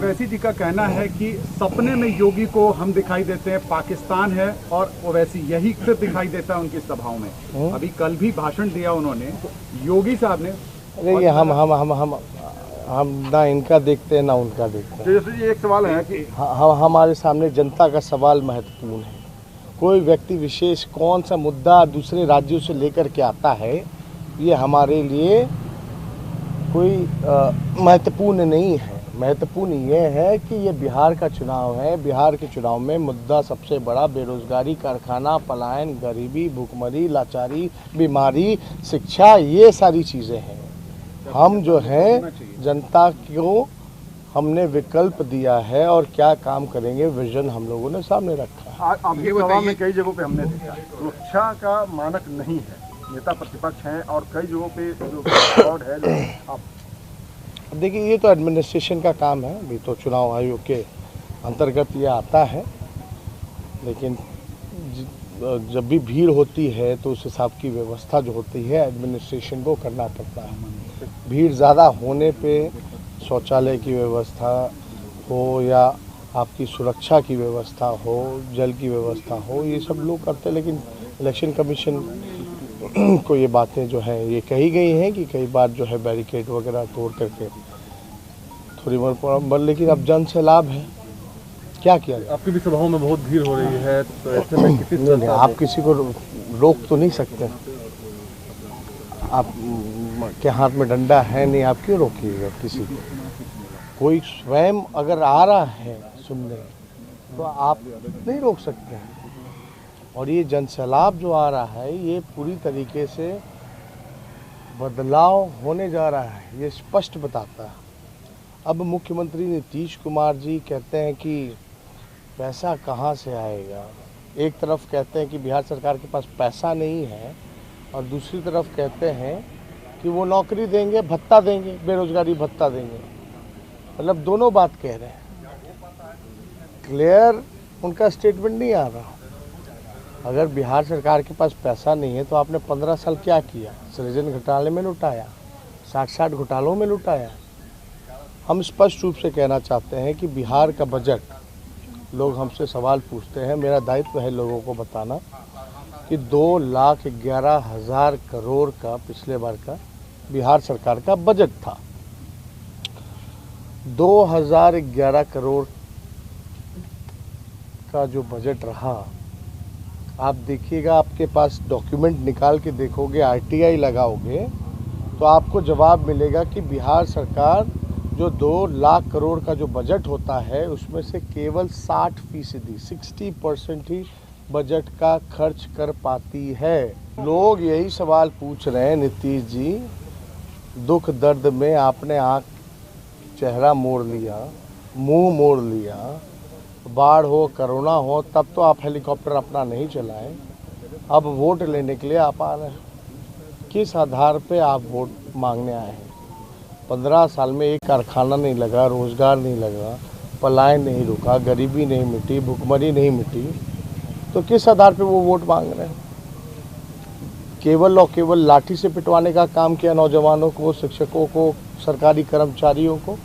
ओवैसी जी का कहना है कि सपने में योगी को हम दिखाई देते हैं, पाकिस्तान है और ओवैसी यही सिर्फ दिखाई देता है उनकी सभाओं में। अभी कल भी भाषण दिया उन्होंने, योगी साहब ने। अरे ये हम ना इनका देखते हैं ना उनका देखते हैं। जैसे ये एक सवाल है कि हमारे सामने जनता का सवाल महत्वपूर्ण है। कोई व्यक्ति विशेष कौन सा मुद्दा दूसरे राज्यों से लेकर के आता है, ये हमारे लिए कोई महत्वपूर्ण नहीं है। महत्वपूर्ण ये है कि ये बिहार का चुनाव है। बिहार के चुनाव में मुद्दा सबसे बड़ा बेरोजगारी, कारखाना, पलायन, गरीबी, भूखमरी, लाचारी, बीमारी, शिक्षा, ये सारी चीज़ें हैं। हम जो है जनता को हमने विकल्प दिया है और क्या काम करेंगे, विजन हम लोगों ने सामने रखा है। आपके सभा में कई जगहों पे हमने देखा सुरक्षा का मानक नहीं है, नेता प्रतिपक्ष हैं और कई जगहों पे जो फ्रॉड है आप देखिए, ये तो एडमिनिस्ट्रेशन का काम है। अभी तो चुनाव आयोग के अंतर्गत ये आता है, लेकिन जब भी भीड़ होती है तो उस हिसाब की व्यवस्था जो होती है एडमिनिस्ट्रेशन को करना पड़ता है। भीड़ ज़्यादा होने पे शौचालय की व्यवस्था हो या आपकी सुरक्षा की व्यवस्था हो, जल की व्यवस्था हो, ये सब लोग करते हैं। लेकिन इलेक्शन कमीशन को ये बातें जो है ये कही गई हैं कि कई बार जो है बैरिकेड वगैरह तोड़ करके थोड़ी बहुत, लेकिन अब जन से लाभ है, क्या किया जाए। आपकी भी सभाओं में बहुत भीड़ हो रही है, तो ऐसे में किसी आप किसी को रोक तो नहीं सकते। आप के हाथ में डंडा है नहीं, आप क्यों रोकिएगा किसी को। कोई स्वयं अगर आ रहा है सुनने तो आप नहीं रोक सकते हैं। और ये जनसैलाब जो आ रहा है ये पूरी तरीके से बदलाव होने जा रहा है, ये स्पष्ट बताता है। अब मुख्यमंत्री नीतीश कुमार जी कहते हैं कि पैसा कहाँ से आएगा। एक तरफ कहते हैं कि बिहार सरकार के पास पैसा नहीं है और दूसरी तरफ कहते हैं कि वो नौकरी देंगे, भत्ता देंगे, बेरोजगारी भत्ता देंगे। मतलब दोनों बात कह रहे हैं, क्लियर उनका स्टेटमेंट नहीं आ रहा। अगर बिहार सरकार के पास पैसा नहीं है तो आपने 15 साल क्या किया? सृजन घोटाले में लुटाया, 60 घोटालों में लुटाया। हम स्पष्ट रूप से कहना चाहते हैं कि बिहार का बजट, लोग हमसे सवाल पूछते हैं, मेरा दायित्व है लोगों को बताना कि 2,11,000 करोड़ का पिछले बार का बिहार सरकार का बजट था। 2011 करोड़ का जो बजट रहा, आप देखिएगा, आपके पास डॉक्यूमेंट निकाल के देखोगे, आरटीआई लगाओगे तो आपको जवाब मिलेगा कि बिहार सरकार जो 2 लाख करोड़ का जो बजट होता है उसमें से केवल 60% 60% ही बजट का खर्च कर पाती है। लोग यही सवाल पूछ रहे हैं, नीतीश जी, दुख दर्द में आपने चेहरा मोड़ लिया, मुंह मोड़ लिया, बाढ़ हो, कोरोना हो, तब तो आप हेलीकॉप्टर अपना नहीं चलाएं। अब वोट लेने के लिए आप आ रहे हैं। किस आधार पे आप वोट मांगने आए हैं? 15 साल में एक कारखाना नहीं लगा, रोजगार नहीं लगा, पलायन नहीं रुका, गरीबी नहीं मिटी, भूखमरी नहीं मिटी, तो किस आधार पे वो वोट मांग रहे हैं? केवल और केवल लाठी से पिटवाने का काम किया नौजवानों को, शिक्षकों को, सरकारी कर्मचारियों को।